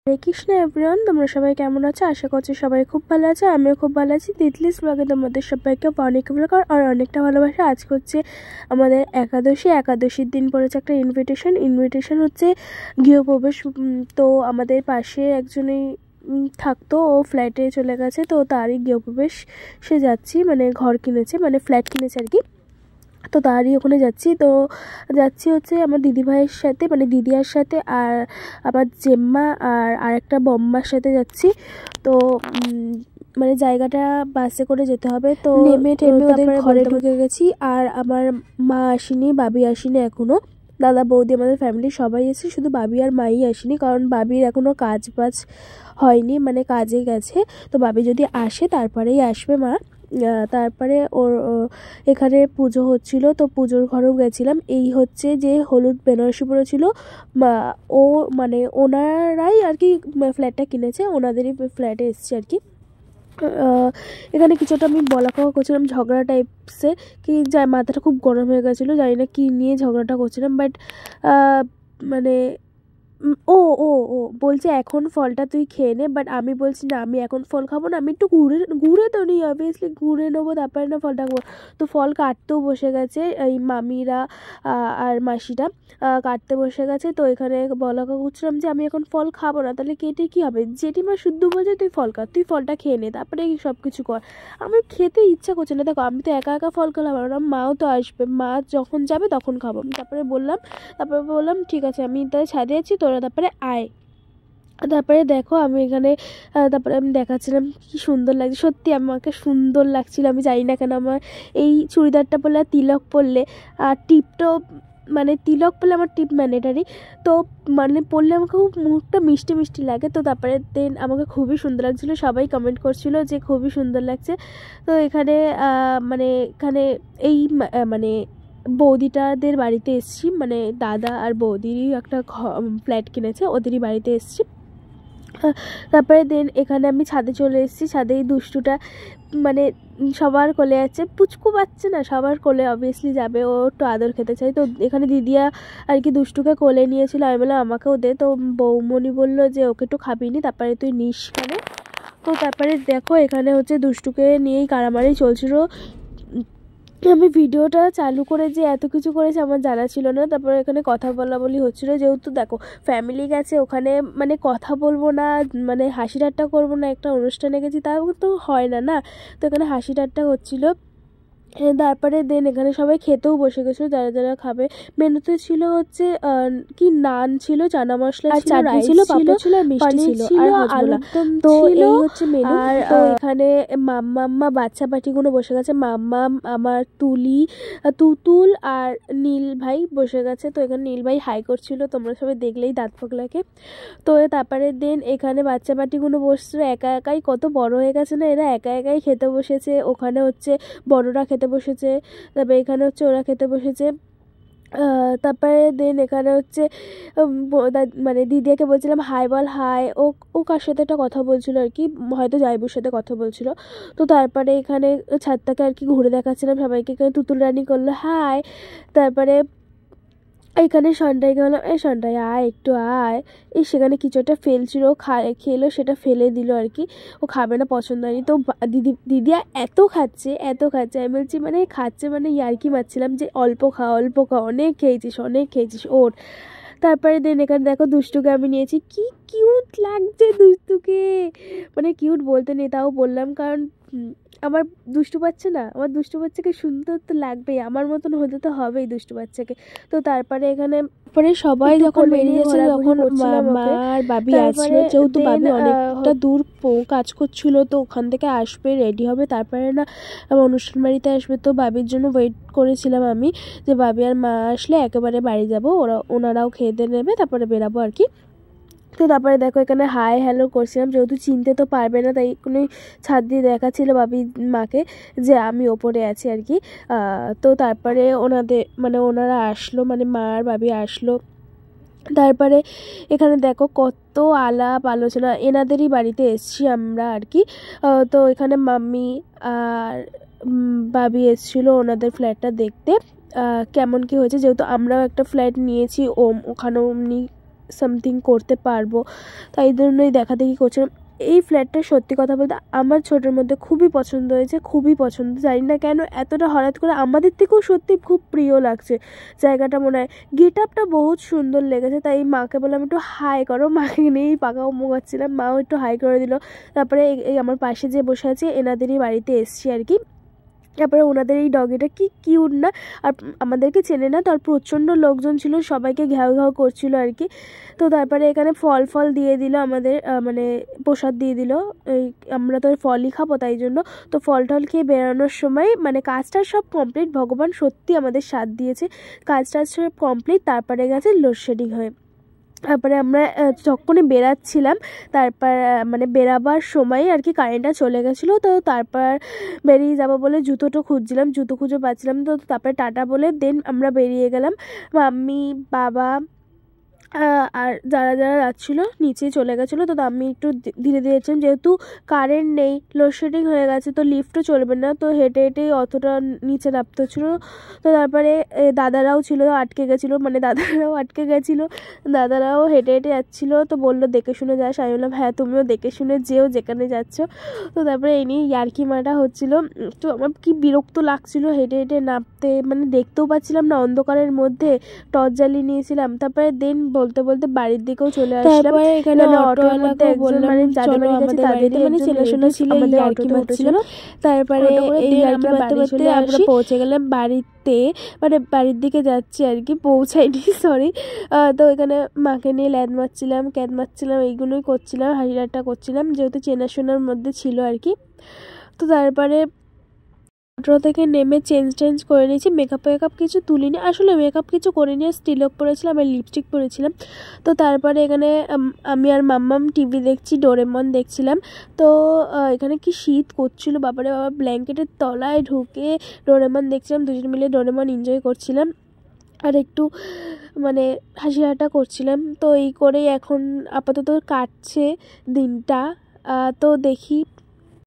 হরে Krishna everyone, তোমরা সবাই কেমন আছো? আশা করছি সবাই খুব ভালো আছো। আমিও খুব ভালো আছি। তিতলিস ব্লগে তোমাদের সবাইকে অনেক ভালো আর অনেকটা ভালোবাসা। আজ হচ্ছে আমাদের একাদশীর দিন পড়েছে একটা ইনভিটেশন হচ্ছে গৃহপ্রবেশ। তো আমাদের পাশে একজনই থাকতো, ও ফ্ল্যাটে চলে গেছে, তো তারই গৃহপ্রবেশ সে যাচ্ছি, মানে ঘর কিনেছে, মানে ফ্ল্যাট কিনেছে আর কি। তো তারই ওখানে যাচ্ছি হচ্ছে আমার দিদিভাইয়ের সাথে, মানে দিদিয়ার সাথে, আর আমার জেম্মা আর আরেকটা বম্মার সাথে যাচ্ছি। তো মানে জায়গাটা বাসে করে যেতে হবে। তো নেমে ওদের ঘরে ঢুকে গেছি। আর আমার মা আসেনি, বাবি আসেনি এখনও। দাদা বৌদি আমাদের ফ্যামিলি সবাই এসে, শুধু বাবি আর মাই আসেনি, কারণ বাবির এখনও কাজ বাজ হয়নি, মানে কাজে গেছে। তো বাবি যদি আসে তারপরেই আসবে মা। তারপরে ওর এখানে পুজো হচ্ছিল, তো পুজোর ঘরেও গেছিলাম। এই হচ্ছে যে হলুদ বেনারসি পরেছিল, ও মানে ওনারাই আর কি ফ্ল্যাটটা কিনেছে, ওনাদেরই ফ্ল্যাটে এসছে আর কি। এখানে কিছুটা আমি বলা কওয়া করছিলাম, ঝগড়া টাইপসের, কি যা মাথাটা খুব গরম হয়ে গেছিলো, জানি না কী নিয়ে ঝগড়াটা করছিলাম। বাট মানে ও ও ও বলছে এখন ফলটা তুই খেয়ে নে, বাট আমি বলছি না, আমি এখন ফল খাবো না, আমি একটু ঘুরে তো নিই, অবভিয়াসলি ঘুরে নেবো, তারপরে না ফলটা খাবো। তো ফল কাটতেও বসে গেছে এই মামিরা আর মাসিরা, কাটতে বসে গেছে। তো এখানে বলা করছিলাম যে আমি এখন ফল খাবো না, তাহলে কেটে কী হবে? জেঠিমা শুদ্ধ বলছে তুই ফল খা, তুই ফলটা খেয়ে নে, তারপরে সব কিছু কর। আমার খেতে ইচ্ছা করছে না। দেখো, আমি তো একা একা ফল খেলাম না, মাও তো আসবে, মা যখন যাবে তখন খাবো। তারপরে বললাম ঠিক আছে, আমি তাই ছাদে আছি, তোরা তারপরে আয়। তারপরে দেখো আমি এখানে তারপরে আমি দেখাচ্ছিলাম কি সুন্দর লাগছে, সত্যি আমাকে সুন্দর লাগছিল। আমি জানি না কেন আমার এই চুড়িদারটা পরলে আর তিলক পরলে আর টিপটাও, মানে তিলক পরলে আমার টিপ ম্যান্ডেটারি, তো মানে পরলে আমাকে খুব মুখটা মিষ্টি মিষ্টি লাগে। তো তারপরে দেন আমাকে খুবই সুন্দর লাগছিলো, সবাই কমেন্ট করছিল যে খুবই সুন্দর লাগছে। তো এখানে এখানে এই মানে বৌদিটাদের বাড়িতে এসছি, মানে দাদা আর বৌদিরই একটা ফ্ল্যাট কিনেছে, ওদেরই বাড়িতে এসছি। তারপরে দেন এখানে আমি ছাদে চলে এসেছি। ছাদে এই দুষ্টুটা মানে সবার কোলে আছে, পুচকু বাচ্চা না, সবার কোলে অবভিয়াসলি যাবে, ও একটু আদর খেতে চাই। তো এখানে দিদিয়া আর কি দুষ্টুকে কোলে নিয়েছিল, আমি বললাম আমাকেও দে। তো বৌমণি বললো যে ওকে একটু খাবি নি, তারপরে তুই নিস কেন। তো তারপরে দেখো এখানে হচ্ছে দুষ্টুকে নিয়েই কাড়ামাড়ি চলছিল। আমি ভিডিওটা চালু করে যে এত কিছু করেছে আমার জানা ছিল না। তারপরে এখানে কথা বলি হচ্ছিলো, যেহেতু দেখো ফ্যামিলি গেছে ওখানে, মানে কথা বলবো না, মানে হাসি ঠাট্টা করবো না, একটা অনুষ্ঠানে গেছি তাও তো হয় না না। তো এখানে হাসি ঠাট্টা হচ্ছিলো। তারপরে দেন এখানে সবাই খেতেও বসে গেছিলো, যারা যারা খাবে। মেনুতে ছিল হচ্ছে কি নান ছিল, চানা মশলা ছিল, রাইস ছিল, পাপড় ছিল, আর মিষ্টি ছিল, আর আলুর দম। তো এই হচ্ছে মেনু। আর তো এখানে মাম্মা বাচ্চা পাটিগুলো বসে গেছে, মাম্মাম, আমার তুতুল আর নীল ভাই বসে গেছে। তো এখানে নীল ভাই হাই করছিল, তোমরা সবাই দেখলেই দাঁত ফোকলাকে। তো তারপরে দেন এখানে বাচ্চা পাটিগুলো বসছিল একা একাই, কত বড় হয়ে গেছে না এরা, একা একাই খেতে বসেছে। ওখানে হচ্ছে বড়রা খেতে বসেছে, তারপরে এখানে হচ্ছে ওরা খেতে বসেছে। তারপরে দেন এখানে হচ্ছে মানে দিদিয়াকে বলছিলাম হাই বল, হাই। ও কার সাথে একটা কথা বলছিল আর কি, হয়তো জাইবুর সাথে কথা বলছিল। তো তারপরে এখানে ছাদটাকে আর কি ঘুরে দেখাচ্ছিলাম সবাইকে। এখানে তুতুল রানী করলো হাই। তারপরে এখানে সন্ধ্যায় গেলাম, সন্ধ্যায় আয় একটু আয়। সেখানে কিছু একটা ফেলছিল, খেলো, সেটা ফেলে দিল আর কি, ও খাবে না, পছন্দ হয়নি। তো দিদিয়া এত খাচ্ছে আমি বলছি মানে খাচ্ছে মানে ইয়ার্কি মারছিলাম যে অল্প খা, অনেক খেয়েছিস ওর। তারপরে দেন এখানে দেখো দুষ্টুকে আমি নিয়েছি, কি কিউট লাগছে দুষ্টুকে, মানে কিউট বলতে নেই, তাও বললাম, কারণ আমার দুষ্টু বাচ্চাকে সুন্দর তো লাগবেই, আমার মতন হতে তো হবেই দুষ্টু বাচ্চাকে। তো তারপরে এখানে পরে সবাই যখন বেরিয়েছে, তখন মা আর বাবি আসলো, যেহেতু বাবি অনেকটা দূর কাজ করছিল, তো ওখান থেকে আসবে, রেডি হবে, তারপরে না অনুষ্ঠান বাড়িতে আসবে। তো বাবির জন্য ওয়েট করেছিলাম আমি, যে বাবি আর মা আসলে একেবারে বাড়ি যাবো, ওনারাও খেয়ে দিয়ে নেবে, তারপরে বেরাবো আর কি। তো তারপরে দেখো এখানে হাই হ্যালো করছিলাম, যেহেতু চিনতে তো পারবে না, তাই কোনো ছাদ দিয়ে দেখাচ্ছিল বাবি মাকে যে আমি ওপরে আছি আর কি। তো তারপরে ওনারা আসলো, মানে মা আর বাবি আসলো। তারপরে এখানে দেখো কত আলাপ আলোচনা, এনাদেরই বাড়িতে এসছি আমরা আর কি। তো এখানে মাম্মি আর বাবি এসেছিলো ওনাদের ফ্ল্যাটটা দেখতে কেমন কি হয়েছে, যেহেতু আমরাও একটা ফ্ল্যাট নিয়েছি, ওখানেও সামথিং করতে পারবো, তাই জন্যই দেখাদেখি করছিলাম। এই ফ্ল্যাটটা সত্যি কথা বলতে আমার ছোটোর মধ্যে খুবই পছন্দ হয়েছে, খুবই পছন্দ, জানি না কেন এতটা হঠাৎ করে আমাদের থেকেও সত্যি খুব প্রিয় লাগছে জায়গাটা। মনে হয় গেট আপটা বহুত সুন্দর লেগেছে, তাই মাকে বললাম একটু হাই করো, মাকে নিয়েই পাকাও মোগাচ্ছিলাম, মাও একটু হাই করে দিল। তারপরে এই আমার পাশে যে বসে আছে এনাদেরই বাড়িতে এসছি আর কি। তারপরে ওনাদের এই ডগিটা কি কিউট না, আর আমাদেরকে চেনে না তো, আর প্রচণ্ড লোকজন ছিল, সবাইকে ঘ্যাও ঘ্যাও করছিল আর কি। তো তারপরে এখানে ফল দিয়ে দিল আমাদের, মানে প্রসাদ দিয়ে দিল, এই আমরা তো ফলই খাবো তাই জন্য। তো ফল টল খেয়ে বেরোনোর সময় মানে কাজটা সব কমপ্লিট, ভগবান সত্যি আমাদের সাথ দিয়েছে, কাজটা সব কমপ্লিট। তারপরে গেছে লোডশেডিং হয়ে। তারপরে আমরা যখনই বেরাচ্ছিলাম, তারপর মানে বেরাবার সময় আর কি কারেন্টটা চলে গেছিলো। তো তারপর বেরিয়ে যাবো বলে জুতোটা খুঁজছিলাম, জুতো খুঁজে পাচ্ছিলাম, তো তারপরে টাটা বলে দেন আমরা বেরিয়ে গেলাম। মাম্মি, বাবা আর যারা যাচ্ছিলো নিচে চলে গেছিলো। তো আমি একটু ধীরে ধীরে যাচ্ছিলাম, যেহেতু কারেন্ট নেই, লোডশেডিং হয়ে গেছে, তো লিফটও চলবে না, তো হেঁটে হেঁটেই অতটা নিচে নামতে হচ্ছিলো। তো তারপরে দাদারাও ছিল, আটকে গেছিলো, মানে দাদারাও আটকে গেছিলো, দাদারাও হেঁটে হেঁটে যাচ্ছিলো। তো বললো দেখে শুনে যাস, আমি বললাম হ্যাঁ তুমিও দেখে শুনে যেও যেখানে যাচ্ছ। তো তারপরে এই নিয়ে ইয়ার্কি মারা হচ্ছিলো। তো আমার কি বিরক্ত লাগছিলো হেঁটে হেঁটে নামতে, মানে দেখতেও পাচ্ছিলাম না অন্ধকারের মধ্যে, টর্চ জ্বালিয়ে নিয়েছিলাম। তারপরে দেন বলতে বলতে বাড়ির দিকেও চলে আসলাম। তারপরে এখানে অটোওয়ালাকে বললাম মানে যাদের বাড়ি গেছে তাদেরই মানে চেনাশোনা ছিল, আমাদের অটোতে উঠেছিল। তারপরে এই আমরা বাড়ি চলে আমরা পৌঁছে গেলাম বাড়িতে, মানে বাড়ির দিকে যাচ্ছি আর কি, পৌঁছাইনি সরি। তো এখানে মাকে নিয়ে ল্যাদ মারছিলাম, ক্যাদ মারছিলাম, এইগুলোই করছিলাম, হাসি ঠাট্টা করছিলাম, যেহেতু চেনাশোনার মধ্যে ছিল আর কি। তো তারপরে অটো থেকে নেমে চেঞ্জ করে নিয়েছি, মেকআপ কিছু তুলিনি, আসলে মেকআপ কিছু করিনি, স্টিলক পরেছিলাম আর লিপস্টিক পরেছিলাম। তো তারপরে এখানে আমি আর মাম্মাম টিভি দেখছি, ডোরেমন দেখছিলাম। তো এখানে কি শীত করছিল বাবারে বাবা, ব্ল্যাঙ্কেটের তলায় ঢুকে ডোরেমন দেখছিলাম, দুজন মিলে ডোরেমন এনজয় করছিলাম আর একটু মানে হাসি ঠাট্টা করছিলাম। তো এই করেই এখন আপাতত কাটছে দিনটা। তো দেখি